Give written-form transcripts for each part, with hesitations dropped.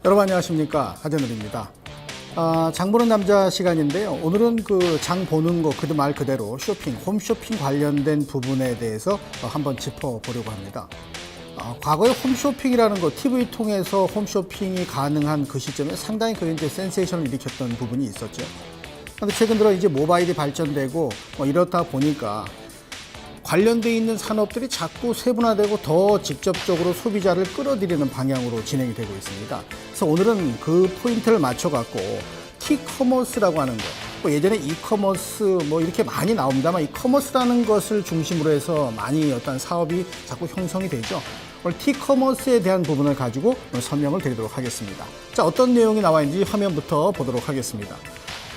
여러분 안녕하십니까, 하재늘입니다. 장 보는 남자 시간인데요. 오늘은 그 장 보는 거 말 그대로 쇼핑, 홈쇼핑 관련된 부분에 대해서 한번 짚어보려고 합니다. 과거에 홈쇼핑이라는 거, TV 통해서 홈쇼핑이 가능한 그 시점에 상당히 그 이제 센세이션을 일으켰던 부분이 있었죠. 그런데 최근 들어 이제 모바일이 발전되고 이렇다 보니까 관련되어 있는 산업들이 자꾸 세분화되고 더 직접적으로 소비자를 끌어들이는 방향으로 진행이 되고 있습니다. 그래서 오늘은 그 포인트를 맞춰갖고 티커머스라고 하는 거, 예전에 이커머스 이렇게 많이 나옵니다만 이커머스라는 것을 중심으로 해서 많이 어떤 사업이 자꾸 형성이 되죠. 오늘 티커머스에 대한 부분을 가지고 설명을 드리도록 하겠습니다. 자, 어떤 내용이 나와 있는지 화면부터 보도록 하겠습니다.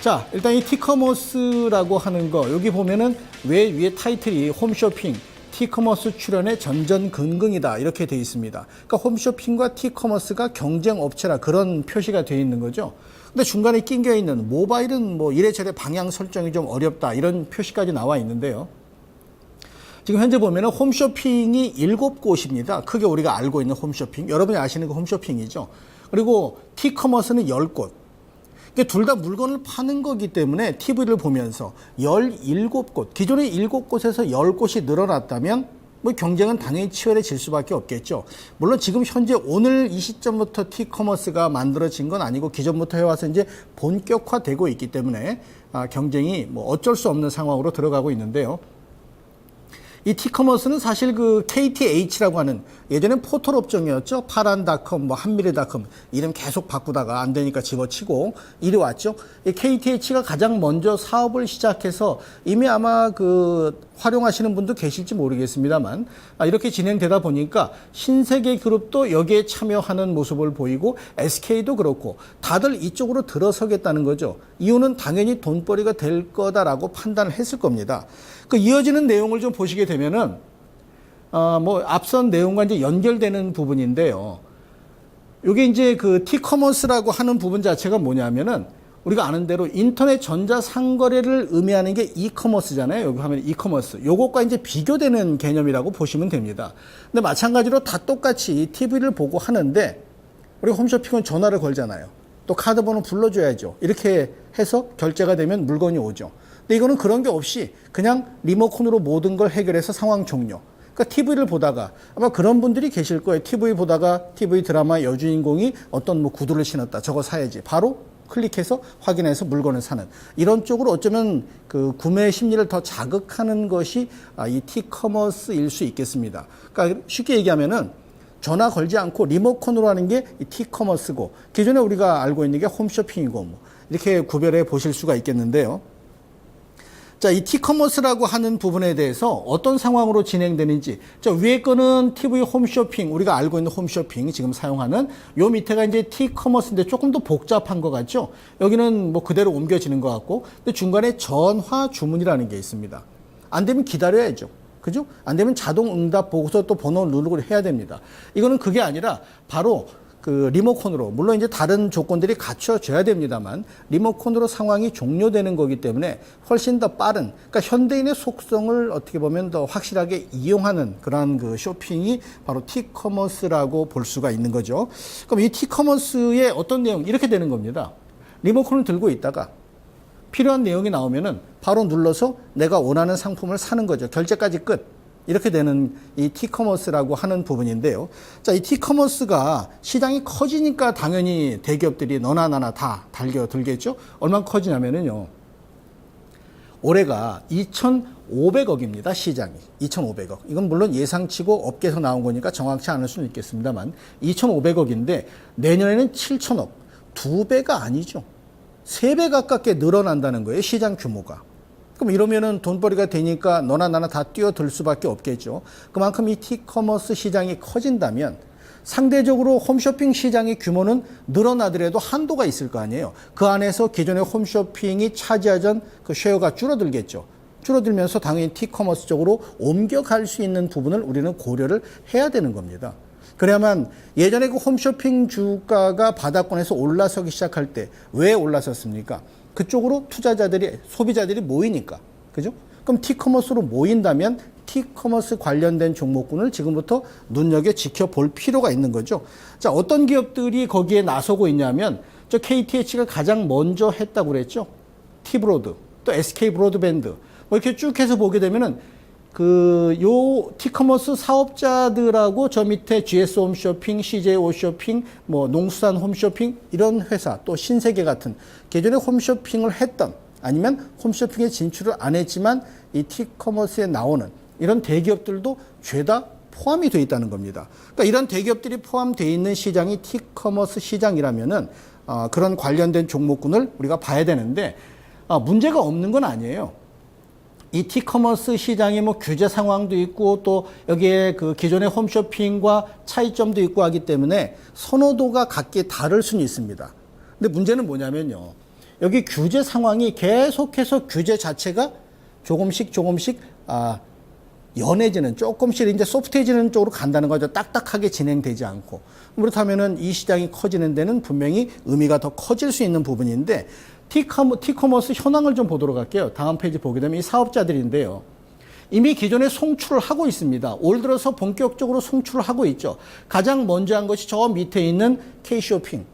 자, 일단 이 티커머스라고 하는 거, 여기 보면은 왜 위에 타이틀이 홈쇼핑, 티커머스 출현의 전전긍긍이다 이렇게 되어 있습니다. 그러니까 홈쇼핑과 티커머스가 경쟁 업체라 그런 표시가 되어 있는 거죠. 근데 중간에 낑겨 있는 모바일은 이래저래 방향 설정이 좀 어렵다 이런 표시까지 나와 있는데요. 지금 현재 보면은 홈쇼핑이 7곳입니다. 크게 우리가 알고 있는 홈쇼핑, 여러분이 아시는 그 홈쇼핑이죠. 그리고 티커머스는 10곳. 둘 다 물건을 파는 거기 때문에 TV를 보면서 17곳, 기존의 7곳에서 10곳이 늘어났다면 경쟁은 당연히 치열해질 수밖에 없겠죠. 물론 지금 현재 오늘 이 시점부터 티커머스가 만들어진 건 아니고 기존부터 해와서 이제 본격화되고 있기 때문에 경쟁이 어쩔 수 없는 상황으로 들어가고 있는데요. 이 티커머스는 사실 그 KTH라고 하는 예전엔 포털 업종이었죠. 파란닷컴, 한미래닷컴 이름 계속 바꾸다가 안 되니까 집어치고 이리 왔죠. 이 KTH가 가장 먼저 사업을 시작해서 이미 아마 그 활용하시는 분도 계실지 모르겠습니다만 이렇게 진행되다 보니까 신세계 그룹도 여기에 참여하는 모습을 보이고 SK도 그렇고 다들 이쪽으로 들어서겠다는 거죠. 이유는 당연히 돈벌이가 될 거다라고 판단을 했을 겁니다. 그 이어지는 내용을 좀 보시게 되면은 앞선 내용과 이제 연결되는 부분인데요. 이게 이제 그 티커머스라고 하는 부분 자체가 뭐냐면은 우리가 아는 대로 인터넷 전자상거래를 의미하는 게 이커머스잖아요. 여기 하면 이커머스. 요것과 이제 비교되는 개념이라고 보시면 됩니다. 근데 마찬가지로 다 똑같이 TV를 보고 하는데 우리 홈쇼핑은 전화를 걸잖아요. 또 카드 번호 불러줘야죠. 이렇게 해서 결제가 되면 물건이 오죠. 근데 이거는 그런 게 없이 그냥 리모컨으로 모든 걸 해결해서 상황 종료. 그러니까 TV를 보다가 아마 그런 분들이 계실 거예요. TV 보다가 TV 드라마 여주인공이 어떤 구두를 신었다. 저거 사야지. 바로 클릭해서 확인해서 물건을 사는 이런 쪽으로 어쩌면 그 구매 심리를 더 자극하는 것이 이 티커머스일 수 있겠습니다. 그러니까 쉽게 얘기하면은 전화 걸지 않고 리모컨으로 하는 게 이 티커머스고 기존에 우리가 알고 있는 게 홈쇼핑이고 이렇게 구별해 보실 수가 있겠는데요. 자, 이 티커머스라고 하는 부분에 대해서 어떤 상황으로 진행되는지. 자, 위에 거는 TV 홈쇼핑, 우리가 알고 있는 홈쇼핑 지금 사용하는 요 밑에가 이제 티커머스인데 조금 더 복잡한 것 같죠? 여기는 그대로 옮겨지는 것 같고, 근데 중간에 전화 주문이라는 게 있습니다. 안 되면 기다려야죠. 그죠? 안 되면 자동 응답 보고서 또 번호 누르고 해야 됩니다. 이거는 그게 아니라 바로 그 리모컨으로, 물론 이제 다른 조건들이 갖춰져야 됩니다만 리모컨으로 상황이 종료되는 거기 때문에 훨씬 더 빠른, 그러니까 현대인의 속성을 어떻게 보면 더 확실하게 이용하는 그런 그 쇼핑이 바로 티커머스라고 볼 수가 있는 거죠. 그럼 이 티커머스의 어떤 내용, 이렇게 되는 겁니다. 리모컨을 들고 있다가 필요한 내용이 나오면은 바로 눌러서 내가 원하는 상품을 사는 거죠. 결제까지 끝. 이렇게 되는 이 티커머스라고 하는 부분인데요. 자, 이 티커머스가 시장이 커지니까 당연히 대기업들이 너나 나나 다 달겨들겠죠. 얼마나 커지냐면은요. 올해가 2,500억입니다. 시장이. 2,500억. 이건 물론 예상치고 업계에서 나온 거니까 정확치 않을 수는 있겠습니다만 2,500억인데 내년에는 7,000억. 2배가 아니죠. 3배 가깝게 늘어난다는 거예요. 시장 규모가. 그럼 이러면은 돈벌이가 되니까 너나 나나 다 뛰어들 수밖에 없겠죠. 그만큼 이 티커머스 시장이 커진다면 상대적으로 홈쇼핑 시장의 규모는 늘어나더라도 한도가 있을 거 아니에요. 그 안에서 기존의 홈쇼핑이 차지하던 그 쉐어가 줄어들겠죠. 줄어들면서 당연히 티커머스 쪽으로 옮겨갈 수 있는 부분을 우리는 고려를 해야 되는 겁니다. 그래야만 예전에 그 홈쇼핑 주가가 바닥권에서 올라서기 시작할 때 왜 올라섰습니까? 그쪽으로 투자자들이, 소비자들이 모이니까. 그죠? 그럼 티커머스로 모인다면 티커머스 관련된 종목군을 지금부터 눈여겨 지켜볼 필요가 있는 거죠. 자, 어떤 기업들이 거기에 나서고 있냐면 저 KTH가 가장 먼저 했다고 그랬죠. T브로드, 또 SK 브로드밴드 뭐 이렇게 쭉 해서 보게 되면은 요 티커머스 사업자들하고 저 밑에 GS 홈쇼핑, CJ 홈쇼핑, 뭐 농수산 홈쇼핑 이런 회사 또 신세계 같은 기존에 홈쇼핑을 했던 아니면 홈쇼핑에 진출을 안 했지만 이 티커머스에 나오는 이런 대기업들도 죄다 포함이 되어 있다는 겁니다. 그러니까 이런 대기업들이 포함되어 있는 시장이 티커머스 시장이라면은 그런 관련된 종목군을 우리가 봐야 되는데 문제가 없는 건 아니에요. 이 티커머스 시장에 뭐 규제 상황도 있고 또 여기에 그 기존의 홈쇼핑과 차이점도 있고 하기 때문에 선호도가 각기 다를 수는 있습니다. 근데 문제는 뭐냐면요. 여기 규제 상황이 계속해서 규제 자체가 조금씩 연해지는 조금씩 이제 소프트해지는 쪽으로 간다는 거죠. 딱딱하게 진행되지 않고. 그렇다면은 이 시장이 커지는 데는 분명히 의미가 더 커질 수 있는 부분인데 티커머스 현황을 좀 보도록 할게요. 다음 페이지 보게 되면 이 사업자들인데요. 이미 기존에 송출을 하고 있습니다. 올 들어서 본격적으로 송출을 하고 있죠. 가장 먼저 한 것이 저 밑에 있는 K쇼핑.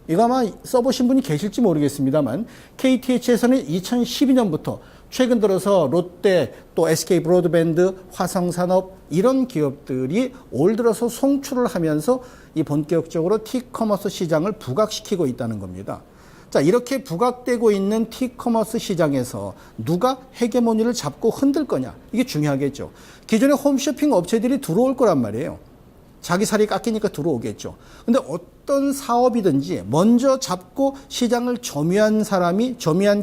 이거 아마 써보신 분이 계실지 모르겠습니다만 KTH에서는 2012년부터 최근 들어서 롯데 또 SK 브로드밴드, 화성산업 이런 기업들이 올 들어서 송출을 하면서 이 본격적으로 티커머스 시장을 부각시키고 있다는 겁니다. 자, 이렇게 부각되고 있는 티커머스 시장에서 누가 헤게모니를 잡고 흔들 거냐? 이게 중요하겠죠. 기존의 홈쇼핑 업체들이 들어올 거란 말이에요. 자기 살이 깎이니까 들어오겠죠. 근데 어떤 사업이든지 먼저 잡고 시장을 점유한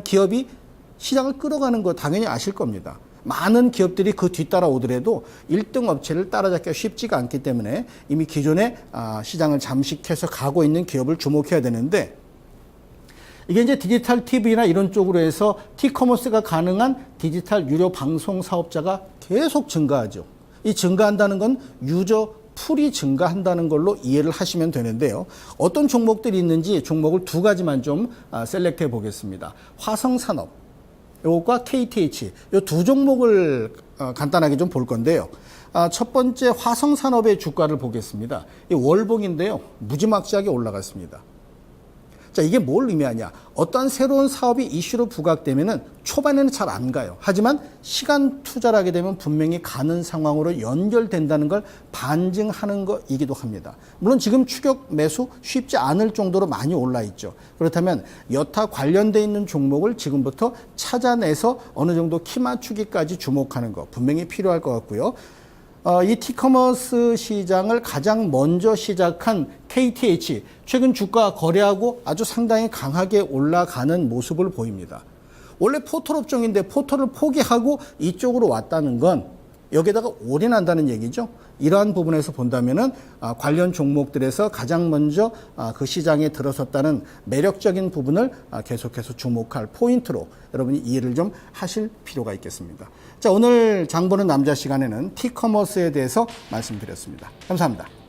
기업이 시장을 끌어가는 거 당연히 아실 겁니다. 많은 기업들이 그 뒤따라 오더라도 1등 업체를 따라잡기가 쉽지가 않기 때문에 이미 기존에 시장을 잠식해서 가고 있는 기업을 주목해야 되는데 이게 이제 디지털 TV나 이런 쪽으로 해서 티커머스가 가능한 디지털 유료 방송 사업자가 계속 증가하죠. 이 증가한다는 건 유저 풀이 증가한다는 걸로 이해를 하시면 되는데요. 어떤 종목들이 있는지 종목을 두 가지만 좀 셀렉트해 보겠습니다. 화성산업, 요것과 KTH, 요 두 종목을 간단하게 좀 볼 건데요. 첫 번째 화성산업의 주가를 보겠습니다. 이 월봉인데요. 무지막지하게 올라갔습니다. 자, 이게 뭘 의미하냐? 어떤 새로운 사업이 이슈로 부각되면은 초반에는 잘 안 가요. 하지만 시간 투자를 하게 되면 분명히 가는 상황으로 연결된다는 걸 반증하는 것이기도 합니다. 물론 지금 추격 매수 쉽지 않을 정도로 많이 올라 있죠. 그렇다면 여타 관련돼 있는 종목을 지금부터 찾아내서 어느 정도 키 맞추기까지 주목하는 거 분명히 필요할 것 같고요. 이 티커머스 시장을 가장 먼저 시작한 KTH, 최근 주가 거래하고 아주 상당히 강하게 올라가는 모습을 보입니다. 원래 포털 업종인데 포털을 포기하고 이쪽으로 왔다는 건 여기에다가 올인한다는 얘기죠. 이러한 부분에서 본다면은 관련 종목들에서 가장 먼저 그 시장에 들어섰다는 매력적인 부분을 계속해서 주목할 포인트로 여러분이 이해를 좀 하실 필요가 있겠습니다. 자, 오늘 장 보는 남자 시간에는 티커머스에 대해서 말씀드렸습니다. 감사합니다.